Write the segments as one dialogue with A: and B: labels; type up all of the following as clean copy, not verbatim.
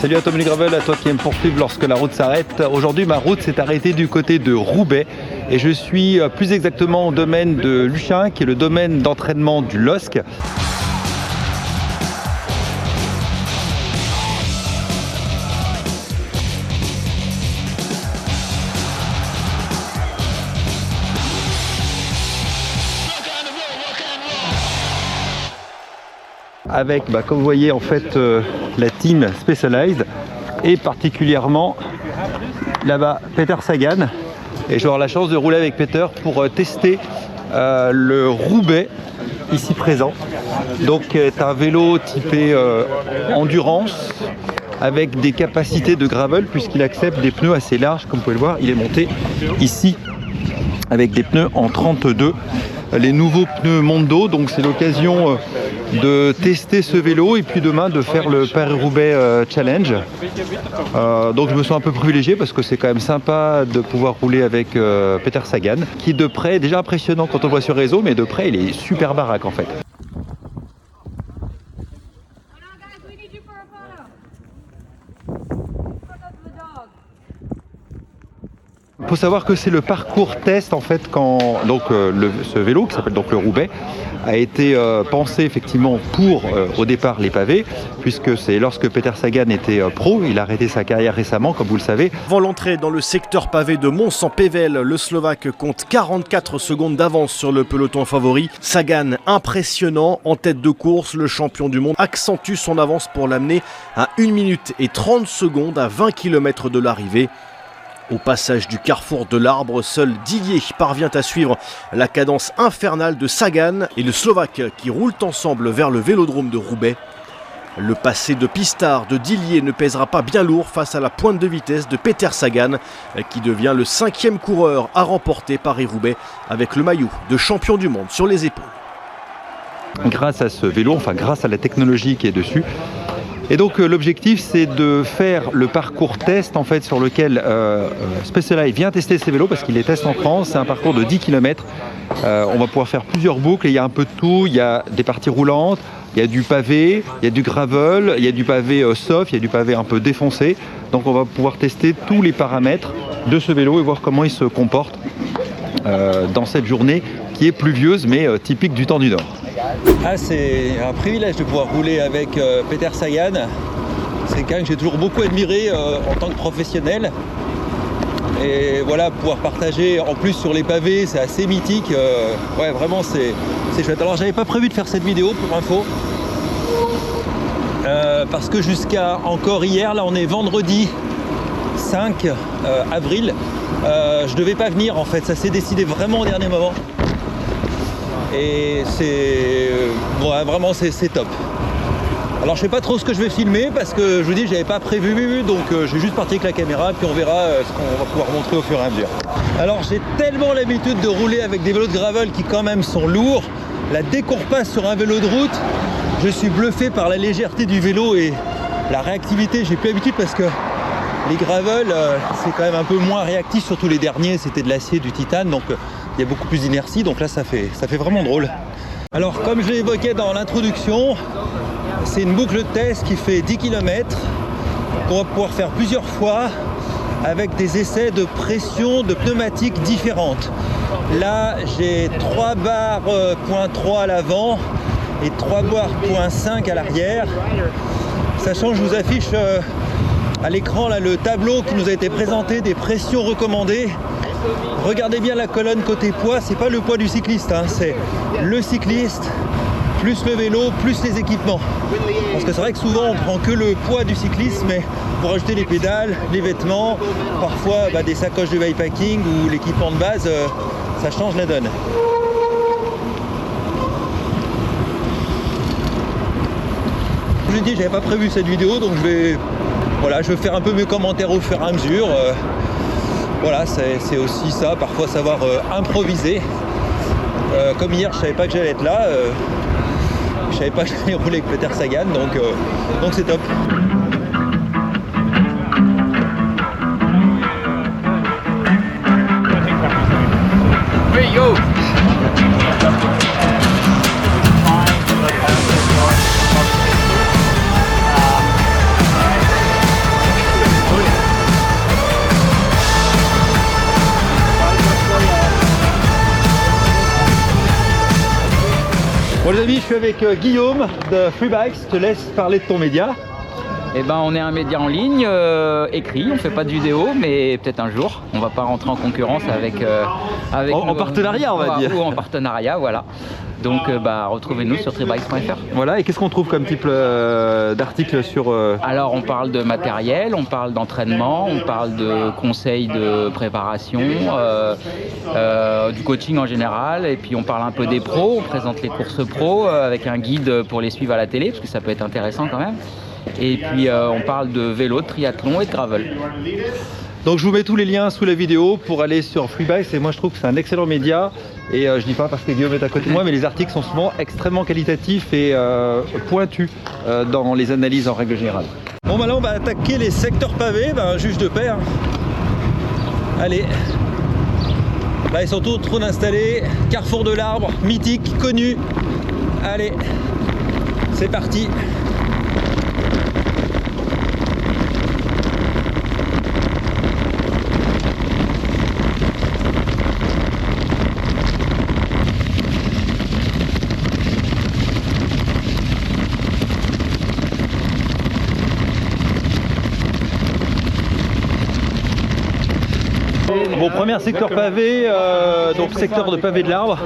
A: Salut à Tom Gravel, à toi qui aime poursuivre lorsque la route s'arrête. Aujourd'hui, ma route s'est arrêtée du côté de Roubaix et je suis plus exactement au domaine de Luchin, qui est le domaine d'entraînement du LOSC. Avec, comme vous voyez, en fait, la team Specialized et particulièrement là-bas Peter Sagan. Et je vais avoir la chance de rouler avec Peter pour tester le Roubaix ici présent. Donc, c'est un vélo typé endurance avec des capacités de gravel puisqu'il accepte des pneus assez larges. Comme vous pouvez le voir, il est monté ici avec des pneus en 32. Les nouveaux pneus Mondo, donc c'est l'occasion de tester ce vélo et puis demain de faire le Paris-Roubaix Challenge. Donc je me sens un peu privilégié parce que c'est quand même sympa de pouvoir rouler avec Peter Sagan, qui de près est déjà impressionnant quand on le voit sur réseau, mais de près il est super baraque en fait. Il faut savoir que c'est le parcours test en fait quand ce vélo qui s'appelle donc le Roubaix a été pensé effectivement pour au départ les pavés, puisque c'est lorsque Peter Sagan était pro, il a arrêté sa carrière récemment comme vous le savez.
B: Avant l'entrée dans le secteur pavé de Mons-en-Pévèle, le Slovaque compte 44 secondes d'avance sur le peloton favori. Sagan impressionnant en tête de course, le champion du monde accentue son avance pour l'amener à 1 minute et 30 secondes à 20 km de l'arrivée. Au passage du carrefour de l'Arbre, seul Dillier parvient à suivre la cadence infernale de Sagan et le Slovaque qui roulent ensemble vers le vélodrome de Roubaix. Le passé de pistard de Dillier ne pèsera pas bien lourd face à la pointe de vitesse de Peter Sagan qui devient le 5e coureur à remporter Paris-Roubaix avec le maillot de champion du monde sur les épaules.
A: Grâce à ce vélo, grâce à la technologie qui est dessus. Et donc l'objectif c'est de faire le parcours test en fait sur lequel Specialized vient tester ses vélos parce qu'il les teste en France. C'est un parcours de 10 km. On va pouvoir faire plusieurs boucles et il y a un peu de tout. Il y a des parties roulantes, il y a du pavé, il y a du gravel, il y a du pavé soft, il y a du pavé un peu défoncé. Donc on va pouvoir tester tous les paramètres de ce vélo et voir comment il se comporte dans cette journée qui est pluvieuse mais typique du temps du Nord. C'est un privilège de pouvoir rouler avec Peter Sagan. C'est quelqu'un que j'ai toujours beaucoup admiré en tant que professionnel. Et voilà, pouvoir partager en plus sur les pavés, c'est assez mythique. Ouais, vraiment, c'est chouette. Alors, j'avais pas prévu de faire cette vidéo pour info. Parce que jusqu'à encore hier, là, on est vendredi 5 avril. Je devais pas venir en fait, ça s'est décidé vraiment au dernier moment. Et vraiment c'est top. Alors je sais pas trop ce que je vais filmer parce que je vous dis j'avais pas prévu, donc je vais juste partir avec la caméra puis on verra ce qu'on va pouvoir montrer au fur et à mesure. Alors j'ai tellement l'habitude de rouler avec des vélos de gravel qui quand même sont lourds. Là dès qu'on repasse sur un vélo de route, je suis bluffé par la légèreté du vélo et la réactivité. J'ai plus l'habitude parce que les gravel c'est quand même un peu moins réactif, surtout les derniers c'était de l'acier, du titane, donc il y a beaucoup plus d'inertie, donc là ça fait vraiment drôle. Alors comme je l'évoquais dans l'introduction, c'est une boucle de test qui fait 10 km qu'on va pouvoir faire plusieurs fois avec des essais de pression de pneumatiques différentes. Là j'ai 3 barres .3 à l'avant et 3 barres .5 à l'arrière. Sachant que je vous affiche à l'écran là le tableau qui nous a été présenté des pressions recommandées. Regardez bien la colonne côté poids, c'est pas le poids du cycliste, c'est le cycliste plus le vélo plus les équipements. Parce que c'est vrai que souvent on prend que le poids du cycliste, mais pour ajouter les pédales, les vêtements, parfois des sacoches de bikepacking ou l'équipement de base, ça change la donne. Je vous dis, j'avais pas prévu cette vidéo, donc je vais faire un peu mes commentaires au fur et à mesure. Voilà, c'est aussi ça, parfois savoir improviser. Comme hier, je savais pas que j'allais être là, je savais pas que j'allais rouler avec Peter Sagan, donc c'est top.
C: Hey yo!
A: Les amis, je suis avec Guillaume de Freebikes. Je te laisse parler de ton média.
D: Eh ben, on est un média en ligne, écrit, on fait pas de vidéo, mais peut-être un jour. On va pas rentrer en concurrence avec
A: en partenariat, on va dire.
D: Ou en partenariat, voilà. Donc retrouvez-nous sur tribikes.fr.
A: Voilà, et qu'est-ce qu'on trouve comme type d'article sur...
D: Alors on parle de matériel, on parle d'entraînement, on parle de conseils de préparation, du coaching en général, et puis on parle un peu des pros, on présente les courses pros avec un guide pour les suivre à la télé, parce que ça peut être intéressant quand même. Et puis on parle de vélo, de triathlon et de gravel.
A: Donc je vous mets tous les liens sous la vidéo pour aller sur Freebikes, et moi je trouve que c'est un excellent média, et je dis pas parce que Guillaume est à côté de moi, mais les articles sont souvent extrêmement qualitatifs et pointus dans les analyses en règle générale. Bon là on va attaquer les secteurs pavés, juge de paix. Hein. Allez. Là ils sont tous trop installés, carrefour de l'Arbre, mythique, connu. Allez, c'est parti. Bon, premier secteur pavé, donc secteur de pavé de l'Arbre,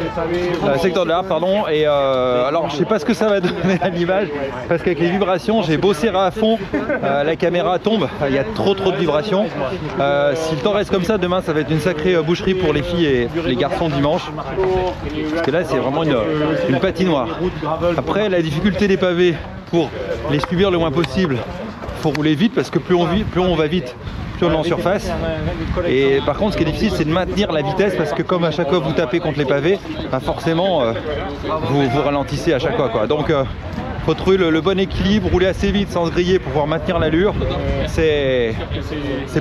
A: et alors je sais pas ce que ça va donner à l'image, parce qu'avec les vibrations, j'ai beau serrer à fond, la caméra tombe, il y a trop de vibrations. Si le temps reste comme ça, demain ça va être une sacrée boucherie pour les filles et les garçons dimanche, parce que là c'est vraiment une patinoire. Après, la difficulté des pavés, pour les subir le moins possible, faut rouler vite, parce que plus on va vite, on est en surface. Et par contre, ce qui est difficile, c'est de maintenir la vitesse, parce que comme à chaque fois vous tapez contre les pavés, forcément vous ralentissez à chaque fois. Donc faut trouver le bon équilibre, rouler assez vite sans se griller pour pouvoir maintenir l'allure. C'est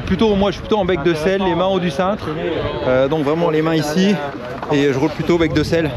A: plutôt, moi je suis plutôt en bec de selle, les mains au haut du cintre, donc vraiment les mains ici, et je roule plutôt bec de selle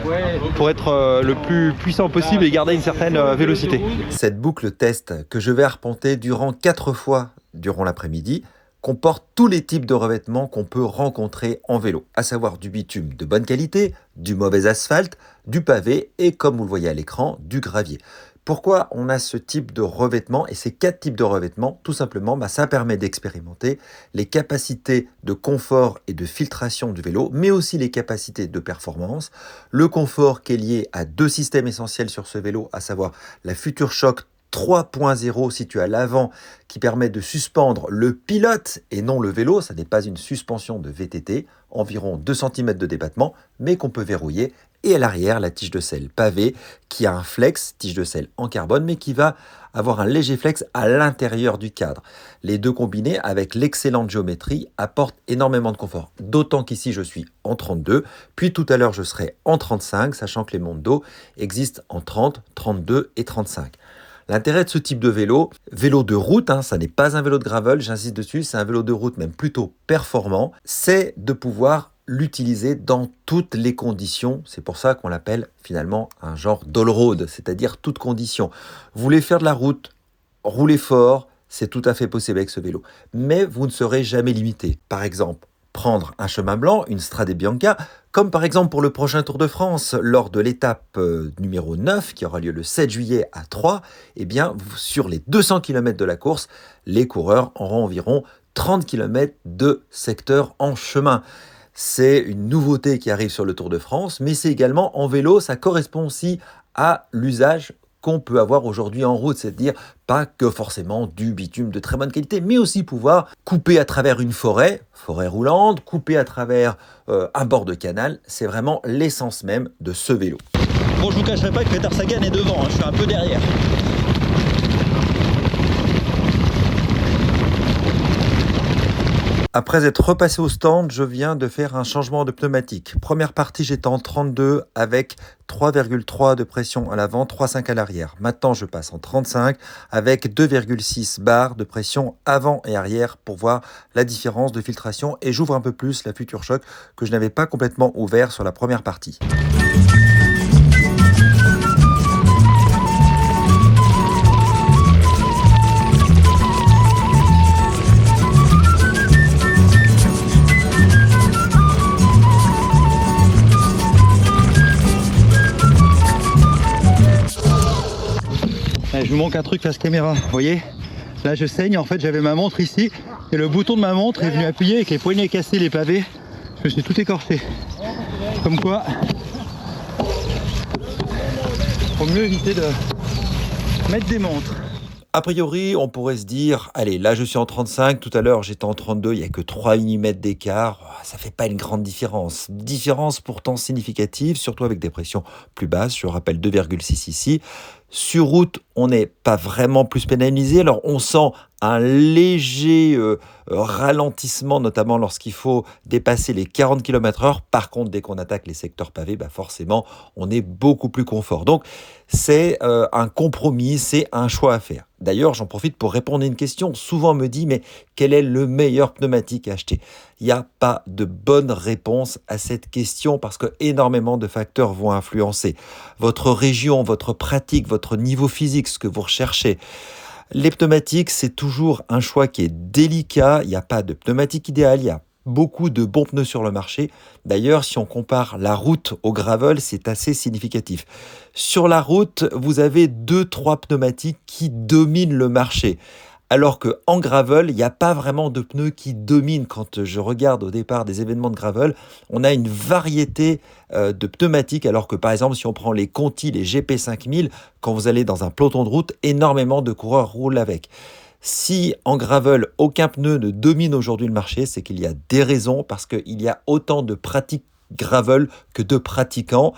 A: pour être le plus puissant possible et garder une certaine vélocité.
E: Cette boucle test que je vais arpenter durant 4 fois durant l'après-midi comporte tous les types de revêtements qu'on peut rencontrer en vélo, à savoir du bitume de bonne qualité, du mauvais asphalte, du pavé et, comme vous le voyez à l'écran, du gravier. Pourquoi on a ce type de revêtement et ces 4 types de revêtements? Tout simplement, ça permet d'expérimenter les capacités de confort et de filtration du vélo, mais aussi les capacités de performance. Le confort qui est lié à 2 systèmes essentiels sur ce vélo, à savoir la FutureShock 3.0 situé à l'avant, qui permet de suspendre le pilote et non le vélo. Ça n'est pas une suspension de VTT, environ 2 cm de débattement, mais qu'on peut verrouiller. Et à l'arrière, la tige de selle pavée qui a un flex, tige de selle en carbone, mais qui va avoir un léger flex à l'intérieur du cadre. Les deux combinés avec l'excellente géométrie apportent énormément de confort. D'autant qu'ici, je suis en 32, puis tout à l'heure, je serai en 35, sachant que les montes d'eau existent en 30, 32 et 35. L'intérêt de ce type de vélo de route, ça n'est pas un vélo de gravel, j'insiste dessus, c'est un vélo de route même plutôt performant, c'est de pouvoir l'utiliser dans toutes les conditions. C'est pour ça qu'on l'appelle finalement un genre d'all-road, c'est-à-dire toutes conditions. Vous voulez faire de la route, rouler fort, c'est tout à fait possible avec ce vélo. Mais vous ne serez jamais limité. Par exemple, prendre un chemin blanc, une Strade Bianca, comme par exemple pour le prochain Tour de France, lors de l'étape numéro 9, qui aura lieu le 7 juillet à Troyes, sur les 200 km de la course, les coureurs auront environ 30 km de secteur en chemin. C'est une nouveauté qui arrive sur le Tour de France, mais c'est également en vélo, ça correspond aussi à l'usage qu'on peut avoir aujourd'hui en route, c'est-à-dire pas que forcément du bitume de très bonne qualité, mais aussi pouvoir couper à travers une forêt roulante, couper à travers un bord de canal. C'est vraiment l'essence même de ce vélo.
A: Bon, je vous cacherai pas que Peter Sagan est devant, je suis un peu derrière.
E: Après être repassé au stand, je viens de faire un changement de pneumatique. Première partie, j'étais en 32 avec 3,3 de pression à l'avant, 3,5 à l'arrière. Maintenant, je passe en 35 avec 2,6 bars de pression avant et arrière pour voir la différence de filtration. Et j'ouvre un peu plus la FutureShock que je n'avais pas complètement ouvert sur la première partie.
A: vous manque un truc face caméra, vous voyez? Là je saigne, en fait j'avais ma montre ici et le bouton de ma montre est venu appuyer avec les poignets cassés, les pavés. Je me suis tout écorché. Comme quoi, faut mieux éviter de mettre des montres.
E: A priori, on pourrait se dire, allez, là je suis en 35, tout à l'heure j'étais en 32, il n'y a que 3 mm d'écart, ça fait pas une grande différence. Différence pourtant significative, surtout avec des pressions plus basses, je rappelle 2,6 ici. Sur route, on n'est pas vraiment plus pénalisé, alors on sent un léger ralentissement, notamment lorsqu'il faut dépasser les 40 km/h. Par contre, dès qu'on attaque les secteurs pavés, forcément, on est beaucoup plus confort. Donc, c'est un compromis, c'est un choix à faire. D'ailleurs, j'en profite pour répondre à une question. Souvent, on me dit, mais quel est le meilleur pneumatique à acheter? Il n'y a pas de bonne réponse à cette question parce que énormément de facteurs vont influencer votre région, votre pratique, votre niveau physique, ce que vous recherchez. Les pneumatiques, c'est toujours un choix qui est délicat. Il n'y a pas de pneumatique idéale, il y a beaucoup de bons pneus sur le marché. D'ailleurs, si on compare la route au gravel, c'est assez significatif. Sur la route, vous avez 2-3 pneumatiques qui dominent le marché. Alors qu'en gravel, il n'y a pas vraiment de pneus qui dominent. Quand je regarde au départ des événements de gravel, on a une variété de pneumatiques, alors que par exemple, si on prend les Conti, les GP5000, quand vous allez dans un peloton de route, énormément de coureurs roulent avec. Si en gravel, aucun pneu ne domine aujourd'hui le marché, c'est qu'il y a des raisons, parce qu'il y a autant de pratiques gravel que de pratiquants.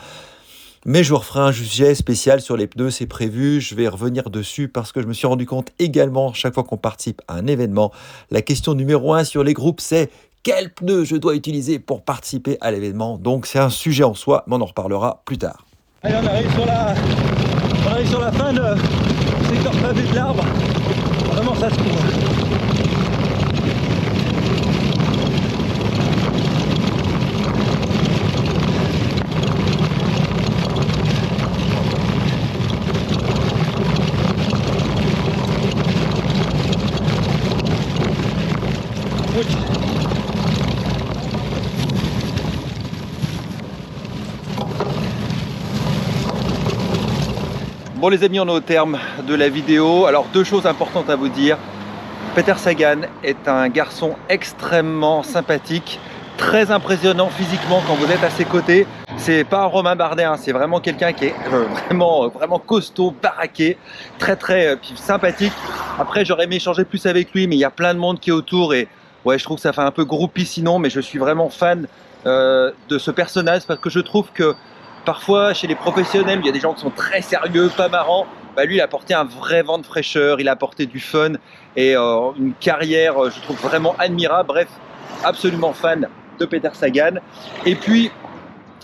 E: Mais je vous referai un sujet spécial sur les pneus, c'est prévu. Je vais revenir dessus parce que je me suis rendu compte également, chaque fois qu'on participe à un événement, la question numéro 1 sur les groupes, c'est quel pneu je dois utiliser pour participer à l'événement. Donc c'est un sujet en soi, mais on en reparlera plus tard.
A: Allez, on arrive sur la fin du secteur pavé de l'Arbre. Vraiment, ça se court. Bon les amis, on est au terme de la vidéo. Alors 2 choses importantes à vous dire. Peter Sagan est un garçon extrêmement sympathique, très impressionnant physiquement quand vous êtes à ses côtés. C'est pas un Romain Bardet, hein, c'est vraiment quelqu'un qui est vraiment costaud, baraqué, très sympathique. Après j'aurais aimé échanger plus avec lui, mais il y a plein de monde qui est autour et ouais, je trouve que ça fait un peu groupie sinon, mais je suis vraiment fan de ce personnage parce que je trouve que parfois, chez les professionnels, il y a des gens qui sont très sérieux, pas marrants. Lui, il a apporté un vrai vent de fraîcheur, il a apporté du fun et une carrière, je trouve, vraiment admirable. Bref, absolument fan de Peter Sagan. Et puis,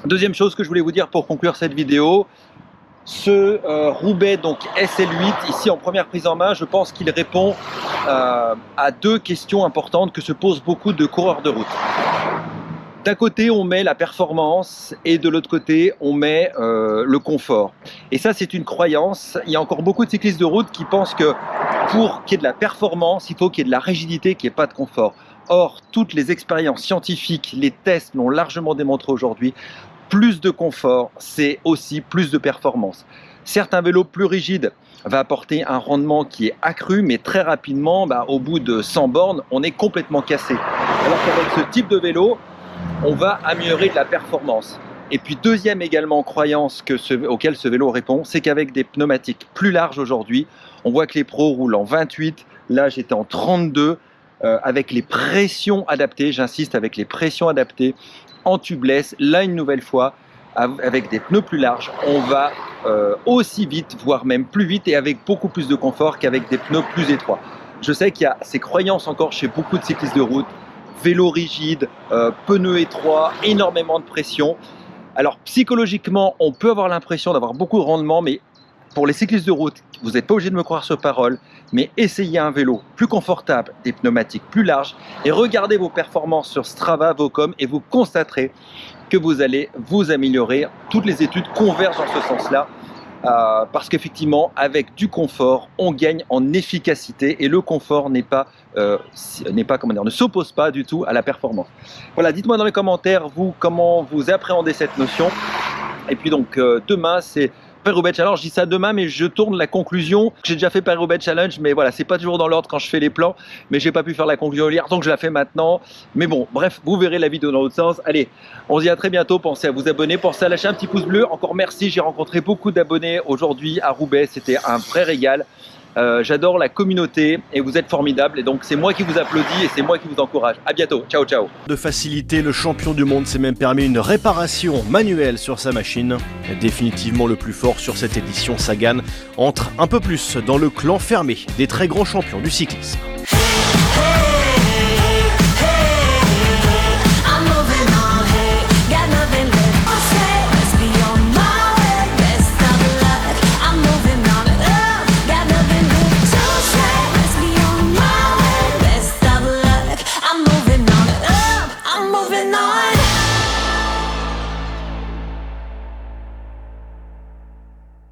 A: deuxième chose que je voulais vous dire pour conclure cette vidéo, ce Roubaix, donc SL8, ici en première prise en main, je pense qu'il répond à 2 questions importantes que se posent beaucoup de coureurs de route. D'un côté, on met la performance et de l'autre côté, on met le confort. Et ça, c'est une croyance. Il y a encore beaucoup de cyclistes de route qui pensent que pour qu'il y ait de la performance, il faut qu'il y ait de la rigidité, qu'il n'y ait pas de confort. Or, toutes les expériences scientifiques, les tests l'ont largement démontré aujourd'hui. Plus de confort, c'est aussi plus de performance. Certes, un vélo plus rigide va apporter un rendement qui est accru, mais très rapidement, au bout de 100 bornes, on est complètement cassé. Alors qu'avec ce type de vélo, on va améliorer de la performance. Et puis deuxième également croyance auquel ce vélo répond, c'est qu'avec des pneumatiques plus larges aujourd'hui, on voit que les pros roulent en 28, là j'étais en 32, avec les pressions adaptées, j'insiste, avec les pressions adaptées, en tubeless, là une nouvelle fois, avec des pneus plus larges, on va aussi vite, voire même plus vite et avec beaucoup plus de confort qu'avec des pneus plus étroits. Je sais qu'il y a ces croyances encore chez beaucoup de cyclistes de route, vélo rigide, pneus étroits, énormément de pression. Alors psychologiquement, on peut avoir l'impression d'avoir beaucoup de rendement, mais pour les cyclistes de route, vous n'êtes pas obligé de me croire sur parole, mais essayez un vélo plus confortable, des pneumatiques plus larges, et regardez vos performances sur Strava, Vocom, et vous constaterez que vous allez vous améliorer. Toutes les études convergent dans ce sens-là. Parce qu'effectivement, avec du confort, on gagne en efficacité et le confort ne s'oppose pas du tout à la performance. Voilà, dites-moi dans les commentaires, vous, comment vous appréhendez cette notion. Et puis donc, demain, c'est Paris-Roubaix Challenge, je dis ça demain, mais je tourne la conclusion. J'ai déjà fait Paris-Roubaix Challenge, mais voilà, c'est pas toujours dans l'ordre quand je fais les plans, mais j'ai pas pu faire la conclusion hier, donc je la fais maintenant. Mais bon, bref, vous verrez la vidéo dans l'autre sens. Allez, on se dit à très bientôt, pensez à vous abonner, pensez à lâcher un petit pouce bleu. Encore merci, j'ai rencontré beaucoup d'abonnés aujourd'hui à Roubaix, c'était un vrai régal. J'adore la communauté et vous êtes formidables, et donc c'est moi qui vous applaudis et c'est moi qui vous encourage. À bientôt, ciao ciao.
B: De facilité, le champion du monde s'est même permis une réparation manuelle sur sa machine. Définitivement le plus fort sur cette édition, Sagan entre un peu plus dans le clan fermé des très grands champions du cyclisme.